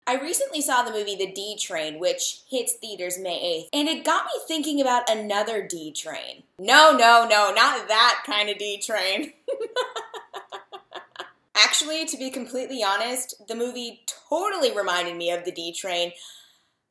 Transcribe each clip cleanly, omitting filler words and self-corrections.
I recently saw the movie The D Train, which hits theaters May 8th, and it got me thinking about another D Train. No, not that kind of D Train. Actually, to be completely honest, the movie totally reminded me of the D Train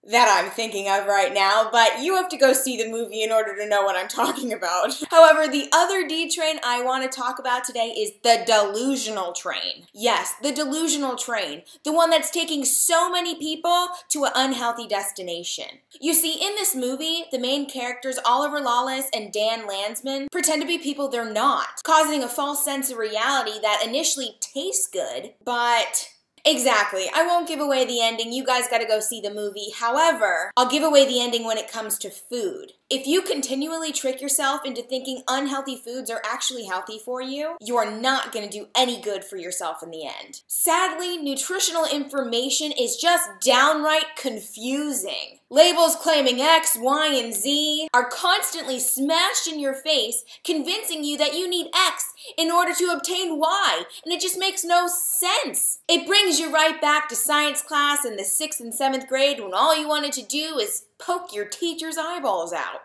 that I'm thinking of right now, but you have to go see the movie in order to know what I'm talking about. However, the other D train I want to talk about today is the delusional train. Yes, the delusional train. The one that's taking so many people to an unhealthy destination. You see, in this movie, the main characters, Oliver Lawless and Dan Landsman, pretend to be people they're not, causing a false sense of reality that initially tastes good, but... Exactly. I won't give away the ending. You guys gotta go see the movie. However, I'll give away the ending when it comes to food. If you continually trick yourself into thinking unhealthy foods are actually healthy for you, you are not gonna do any good for yourself in the end. Sadly, nutritional information is just downright confusing. Labels claiming X, Y, and Z are constantly smashed in your face, convincing you that you need X in order to obtain Y, and it just makes no sense. It brings you right back to science class in the 6th and 7th grade when all you wanted to do is poke your teacher's eyeballs out.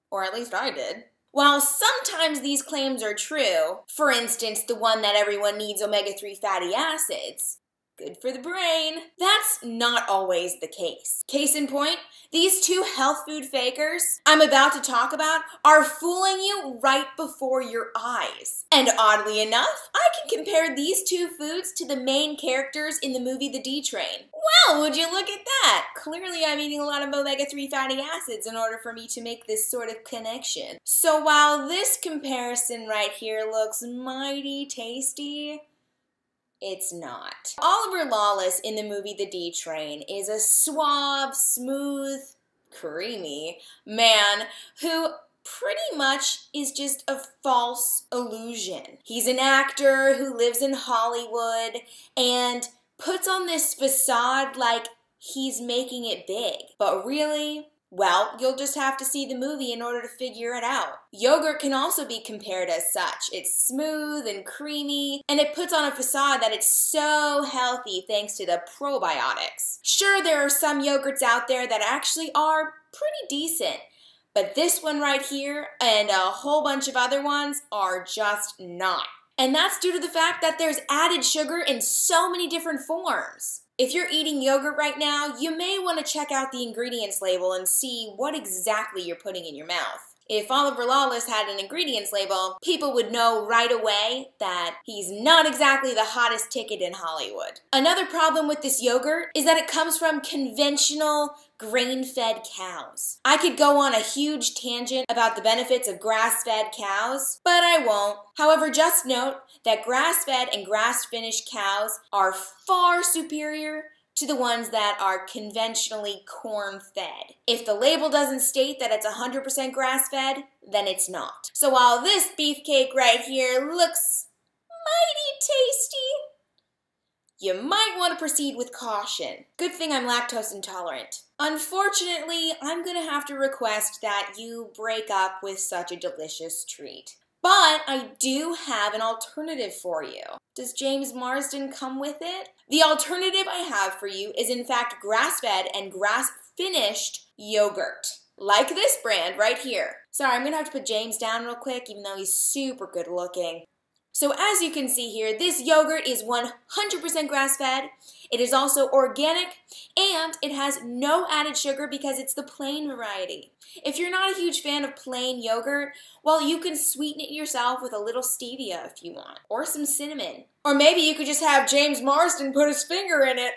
Or at least I did. While sometimes these claims are true, for instance, the one that everyone needs omega-3 fatty acids, good for the brain, that's not always the case. Case in point, these two health food fakers I'm about to talk about are fooling you right before your eyes. And oddly enough, I can compare these two foods to the main characters in the movie The D Train. Well, would you look at that? Clearly I'm eating a lot of omega-3 fatty acids in order for me to make this sort of connection. So while this comparison right here looks mighty tasty, it's not. Oliver Lawless in the movie The D Train is a suave, smooth, creamy man who pretty much is just a false illusion. He's an actor who lives in Hollywood and puts on this facade like he's making it big. But really, well, you'll just have to see the movie in order to figure it out. Yogurt can also be compared as such. It's smooth and creamy, and it puts on a facade that it's so healthy thanks to the probiotics. Sure, there are some yogurts out there that actually are pretty decent, but this one right here and a whole bunch of other ones are just not. And that's due to the fact that there's added sugar in so many different forms. If you're eating yogurt right now, you may want to check out the ingredients label and see what exactly you're putting in your mouth. If Oliver Lawless had an ingredients label, people would know right away that he's not exactly the hottest ticket in Hollywood. Another problem with this yogurt is that it comes from conventional grain-fed cows. I could go on a huge tangent about the benefits of grass-fed cows, but I won't. However, just note that grass-fed and grass-finished cows are far superior to the ones that are conventionally corn-fed. If the label doesn't state that it's 100% grass-fed, then it's not. So while this beefcake right here looks mighty tasty, you might want to proceed with caution. Good thing I'm lactose intolerant. Unfortunately, I'm gonna have to request that you break up with such a delicious treat. But I do have an alternative for you. Does James Marsden come with it? The alternative I have for you is in fact grass-fed and grass-finished yogurt. Like this brand right here. Sorry, I'm gonna have to put James down real quick even though he's super good looking. So as you can see here, this yogurt is 100% grass-fed. It is also organic, and it has no added sugar because it's the plain variety. If you're not a huge fan of plain yogurt, well, you can sweeten it yourself with a little stevia if you want, or some cinnamon. Or maybe you could just have James Marsden put his finger in it.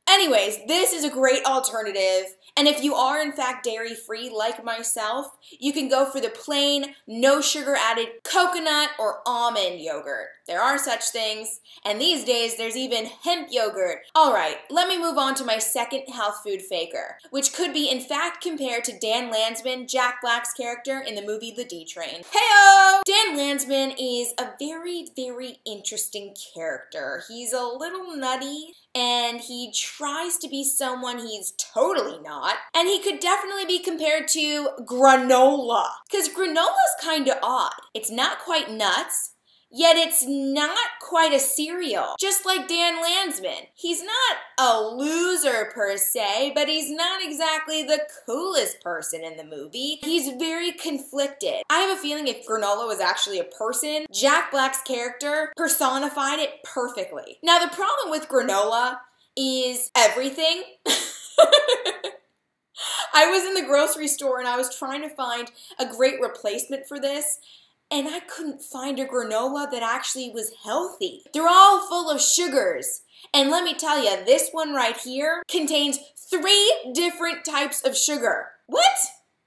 Anyways, this is a great alternative, and if you are in fact dairy-free like myself, you can go for the plain, no sugar added coconut or almond yogurt. There are such things, and these days there's even hemp yogurt. Alright, let me move on to my second health food faker, which could be in fact compared to Dan Landsman, Jack Black's character in the movie The D Train. Heyo! Dan Landsman is a very, very interesting character. He's a little nutty, and he tries to be someone he's totally not, and he could definitely be compared to granola, because granola's kinda odd. It's not quite nuts, Yet it's not quite a cereal. Just like Dan Landsman. He's not a loser per se, but he's not exactly the coolest person in the movie. He's very conflicted. I have a feeling if granola was actually a person, Jack Black's character personified it perfectly. Now the problem with granola is everything. I was in the grocery store and I was trying to find a great replacement for this, and I couldn't find a granola that actually was healthy. They're all full of sugars. And let me tell you, this one right here contains 3 different types of sugar. What?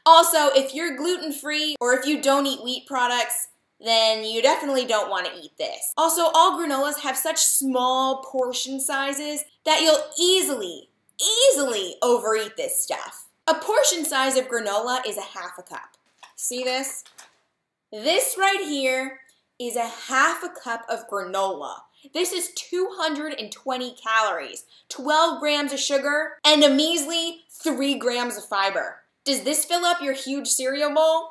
Also, if you're gluten-free or if you don't eat wheat products, then you definitely don't want to eat this. Also, all granolas have such small portion sizes that you'll easily overeat this stuff. A portion size of granola is a half a cup. See this? This right here is a half a cup of granola. This is 220 calories, 12 grams of sugar, and a measly 3 grams of fiber. Does this fill up your huge cereal bowl?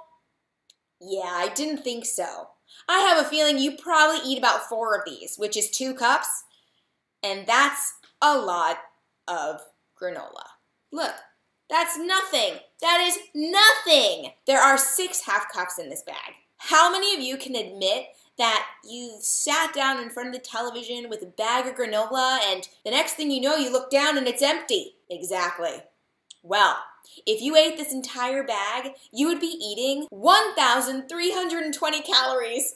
Yeah, I didn't think so. I have a feeling you probably eat about 4 of these, which is 2 cups, and that's a lot of granola. Look, that's nothing. That is nothing. There are 6 half cups in this bag. How many of you can admit that you sat down in front of the television with a bag of granola and the next thing you know, you look down and it's empty? Exactly. Well, if you ate this entire bag, you would be eating 1,320 calories.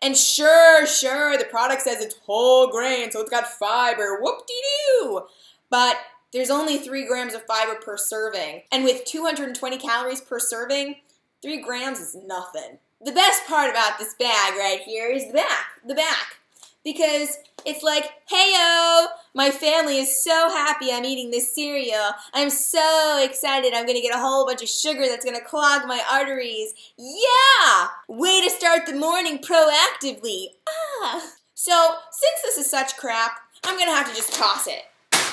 And sure, the product says it's whole grain, so it's got fiber, whoop-de-doo. But there's only 3 grams of fiber per serving. And with 220 calories per serving, 3 grams is nothing. The best part about this bag right here is the back. Because it's like, hey-o, my family is so happy I'm eating this cereal. I'm so excited I'm gonna get a whole bunch of sugar that's gonna clog my arteries. Yeah! Way to start the morning proactively. So, since this is such crap, I'm gonna have to just toss it.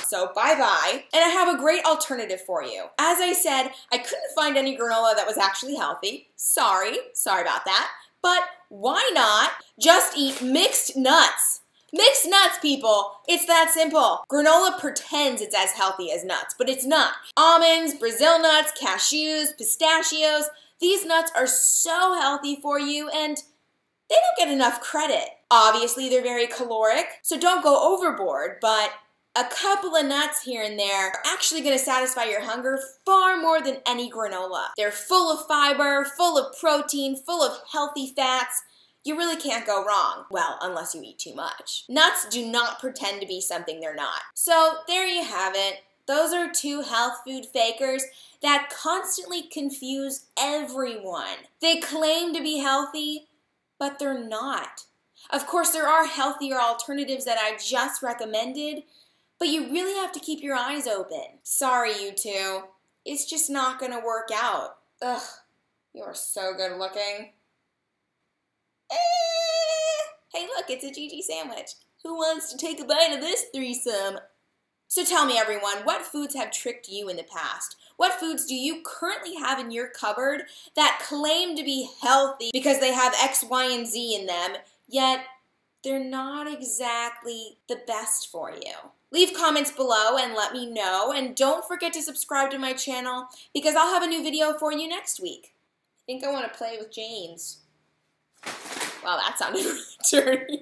So bye-bye. And I have a great alternative for you. As I said, I couldn't find any granola that was actually healthy. Sorry about that. But why not just eat mixed nuts? Mixed nuts, people. It's that simple. Granola pretends it's as healthy as nuts, but it's not. Almonds, Brazil nuts, cashews, pistachios, these nuts are so healthy for you and they don't get enough credit. Obviously, they're very caloric, so don't go overboard, but a couple of nuts here and there are actually going to satisfy your hunger far more than any granola. They're full of fiber, full of protein, full of healthy fats. You really can't go wrong. Well, unless you eat too much. Nuts do not pretend to be something they're not. So there you have it. Those are 2 health food fakers that constantly confuse everyone. They claim to be healthy, but they're not. Of course, there are healthier alternatives that I just recommended, but you really have to keep your eyes open. Sorry, you 2. It's just not gonna work out. Ugh, you are so good looking. Hey look, it's a Gigi sandwich. Who wants to take a bite of this threesome? So tell me everyone, what foods have tricked you in the past? What foods do you currently have in your cupboard that claim to be healthy because they have X, Y, and Z in them, yet they're not exactly the best for you? Leave comments below and let me know, and don't forget to subscribe to my channel because I'll have a new video for you next week. I think I want to play with James. Wow, that sounded really dirty.